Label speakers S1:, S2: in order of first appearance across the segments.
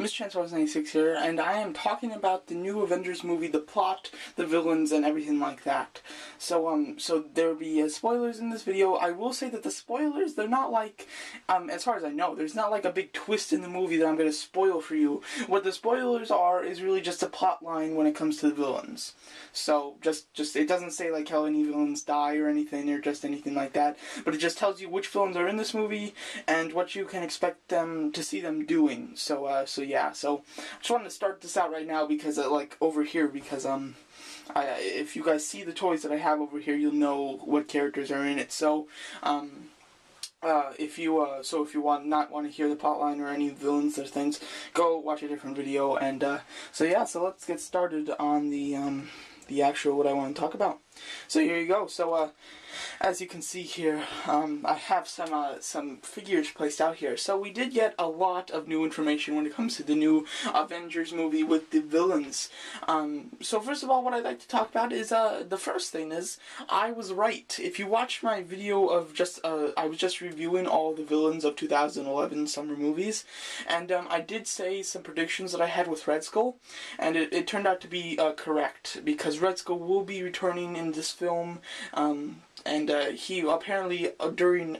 S1: Miss Transformers 96 here, and I am talking about the new Avengers movie, the plot, the villains, and everything like that. So there'll be spoilers in this video. I will say that the spoilers, they're not like, as far as I know, there's not like a big twist in the movie that I'm going to spoil for you. What the spoilers are is really just a plot line when it comes to the villains. So, just it doesn't say like how any villains die or anything, or just anything like that, but it just tells you which villains are in this movie, and what you can expect them to see them doing. So I just wanted to start this out right now because, over here, because, if you guys see the toys that I have over here, you'll know what characters are in it. So, if you not want to hear the plotline or any villains or things, go watch a different video. And so let's get started on the actual what I want to talk about. So here you go. So as you can see here, I have some figures placed out here. So we did get a lot of new information when it comes to the new Avengers movie with the villains. So first of all, what I'd like to talk about is the first thing is I was right. If you watch my video of I was just reviewing all the villains of 2011 summer movies, and I did say some predictions that I had with Red Skull, and it turned out to be correct, because Red Skull will be returning in this film. And he apparently, during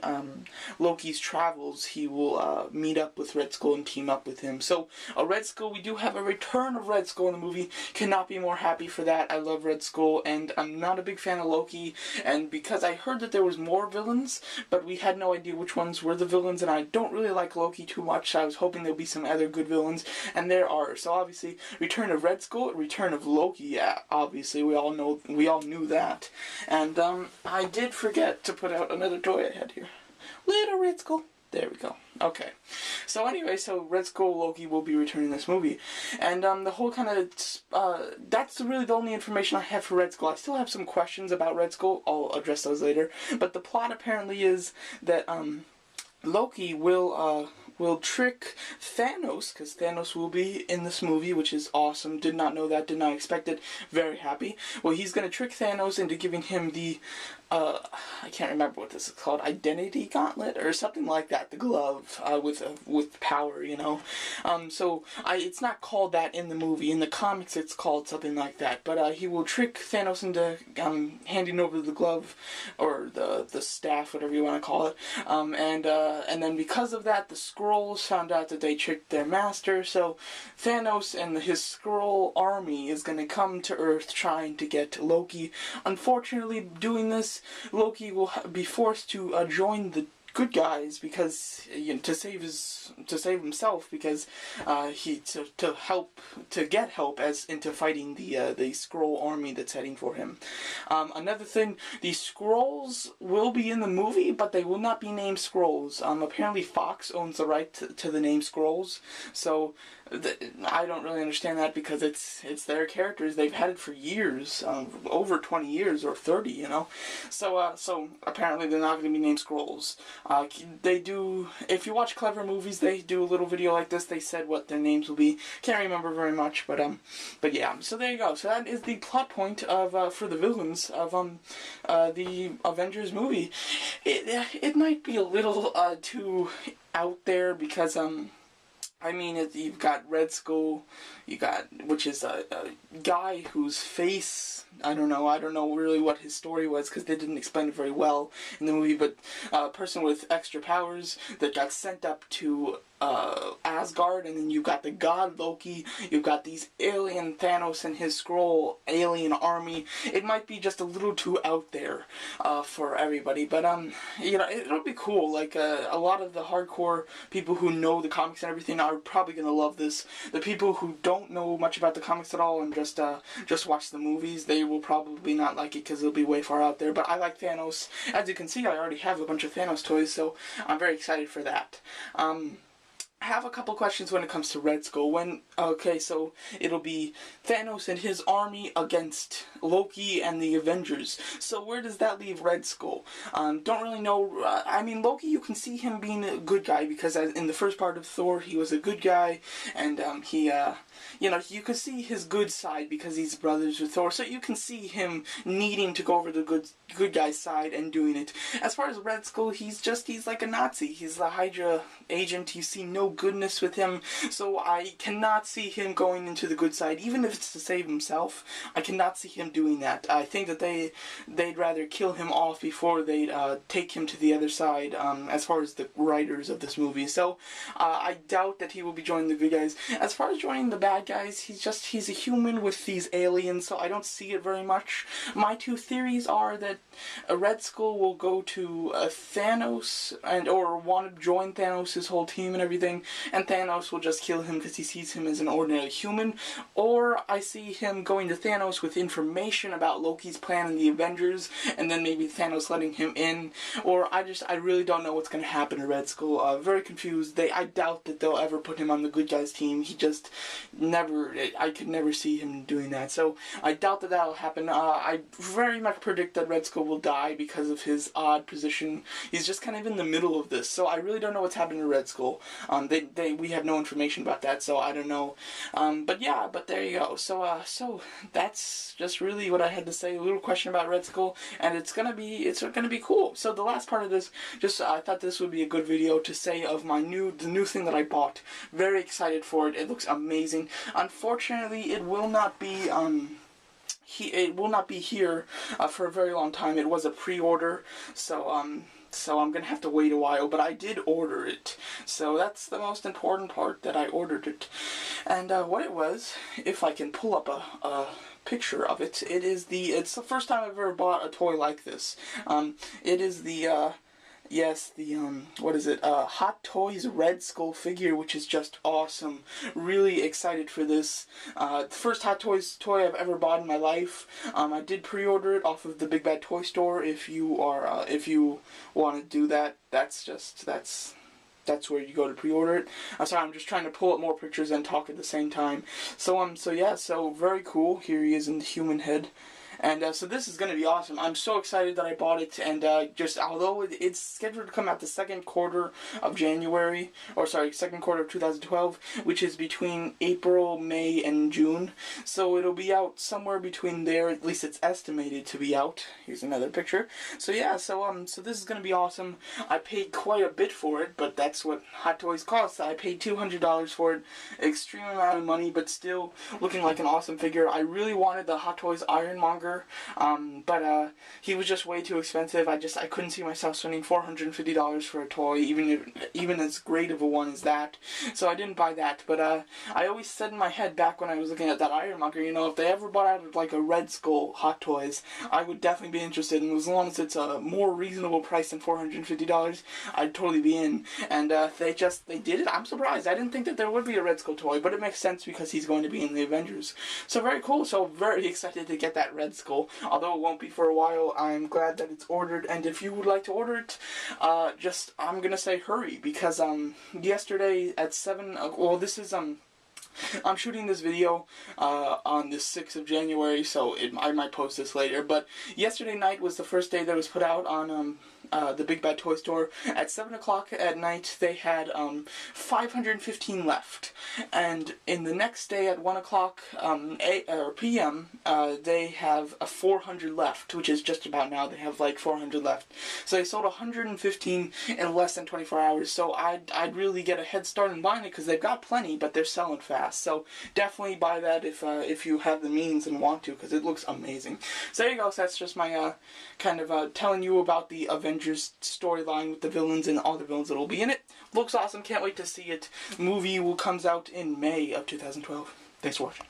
S1: Loki's travels, he will meet up with Red Skull and team up with him. So, Red Skull, we do have a return of Red Skull in the movie. Cannot be more happy for that. I love Red Skull, and I'm not a big fan of Loki. And because I heard that there was more villains, but we had no idea which ones were the villains, and I don't really like Loki too much. I was hoping there'll be some other good villains, and there are. So obviously, return of Red Skull, return of Loki. Yeah, obviously, we all knew that. And I did forget to put out another toy I had here. Little Red Skull. There we go. Okay. So anyway, Red Skull Loki will be returning this movie. And the whole kind of, that's really the only information I have for Red Skull. I still have some questions about Red Skull. I'll address those later. But the plot apparently is that, Loki will trick Thanos, because Thanos will be in this movie, which is awesome. Did not know that, did not expect it. Very happy. Well, he's going to trick Thanos into giving him the, I can't remember what this is called, Identity Gauntlet, or something like that, the glove, with power, you know. It's not called that in the movie. In the comics, it's called something like that. But, he will trick Thanos into, handing over the glove, or the staff, whatever you want to call it. And then because of that, the Skrulls found out that they tricked their master, so Thanos and his Skrull army is going to come to Earth trying to get Loki. Unfortunately, doing this, Loki will be forced to join the good guys, because to save himself, because to get help as into fighting the Skrull army that's heading for him. Another thing, the Skrulls will be in the movie, but they will not be named Skrulls. Apparently Fox owns the right to the name Skrulls, so I don't really understand that, because it's their characters. They've had it for years, over 20 years or 30, you know. So apparently they're not going to be named Skrulls. They do, if you watch Clever Movies, they do a little video like this. They said what their names will be. Can't remember very much, but yeah. So there you go. So that is the plot point of for the villains of the Avengers movie. It might be a little too out there, because I mean, you've got Red Skull, which is a guy whose face, I don't know really what his story was, because they didn't explain it very well in the movie, but a person with extra powers that got sent up to Asgard, and then you've got the god Loki, you've got these alien Thanos and his Skrull alien army. It might be just a little too out there for everybody, but it'll be cool. Like a lot of the hardcore people who know the comics and everything are probably gonna love this. The people who don't know much about the comics at all and just watch the movies, they will probably not like it, because it'll be way far out there. But I like Thanos. As you can see, I already have a bunch of Thanos toys, so I'm very excited for that. I have a couple questions when it comes to Red Skull. So it'll be Thanos and his army against Loki and the Avengers. So where does that leave Red Skull? Don't really know. I mean, Loki, you can see him being a good guy, because in the first part of Thor, he was a good guy, and you could see his good side because he's brothers with Thor. So you can see him needing to go over the good guy's side and doing it. As far as Red Skull, he's like a Nazi. He's a Hydra agent. You see no goodness with him, so I cannot see him going into the good side, even if it's to save himself. I cannot see him doing that. I think that they'd rather kill him off before they'd take him to the other side, as far as the writers of this movie. So I doubt that he will be joining the good guys. As far as joining the bad guys, he's a human with these aliens, so I don't see it very much. My two theories are that Red Skull will go to Thanos or want to join Thanos' whole team and everything, and Thanos will just kill him because he sees him as an ordinary human. Or I see him going to Thanos with information about Loki's plan in the Avengers, and then maybe Thanos letting him in. Or I really don't know what's going to happen to Red Skull. Very confused. I doubt that they'll ever put him on the good guys team. He just I could never see him doing that. So I doubt that that'll happen. I very much predict that Red Skull will die because of his odd position. He's just kind of in the middle of this, so I really don't know what's happening to Red Skull. We have no information about that, so I don't know. But there you go. So that's just really what I had to say. A little question about Red Skull, and it's gonna be cool. So the last part of this, I thought this would be a good video to say of the new thing that I bought. Very excited for it. It looks amazing. Unfortunately, it will not be here for a very long time. It was a pre-order, so I'm gonna have to wait a while, but I did order it. So that's the most important part, that I ordered it. And what it was, if I can pull up a picture of it, it's the first time I've ever bought a toy like this. It is the what is it? Hot Toys Red Skull figure, which is just awesome. Really excited for this. The first Hot Toys toy I've ever bought in my life. I did pre-order it off of the Big Bad Toy Store. If you want to do that, that's where you go to pre-order it. I'm sorry, I'm just trying to pull up more pictures and talk at the same time. So very cool. Here he is in the human head. And so this is going to be awesome. I'm so excited that I bought it, and although it's scheduled to come out the second quarter of 2012, which is between April, May, and June. So it'll be out somewhere between there, at least it's estimated to be out. Here's another picture. So this is going to be awesome. I paid quite a bit for it, but that's what Hot Toys costs. I paid $200 for it. Extreme amount of money, but still looking like an awesome figure. I really wanted the Hot Toys Ironmonger, but he was just way too expensive. I couldn't see myself spending $450 for a toy, even as great of a one as that. So I didn't buy that. But I always said in my head back when I was looking at that Ironmonger, if they ever brought out like a Red Skull Hot Toys, I would definitely be interested. And as long as it's a more reasonable price than $450, I'd totally be in. And they did it. I'm surprised. I didn't think that there would be a Red Skull toy, but it makes sense because he's going to be in the Avengers. So very cool. So very excited to get that Red Skull. Although it won't be for a while, I'm glad that it's ordered. And if you would like to order it, I'm gonna say hurry, because yesterday at 7. I'm shooting this video on the 6th of January, so I might post this later. But yesterday night was the first day that it was put out on the Big Bad Toy Store. At 7 o'clock at night, they had 515 left. And in the next day at 1 o'clock p.m., they have 400 left, which is just about now. They have like 400 left. So they sold 115 in less than 24 hours. So I'd really get a head start in buying it, because they've got plenty, but they're selling fast. So definitely buy that if you have the means and want to, because it looks amazing. So there you go. So that's just my telling you about the Avengers storyline with the villains and all the villains that will be in it. Looks awesome. Can't wait to see it. Movie comes out in May of 2012. Thanks for watching.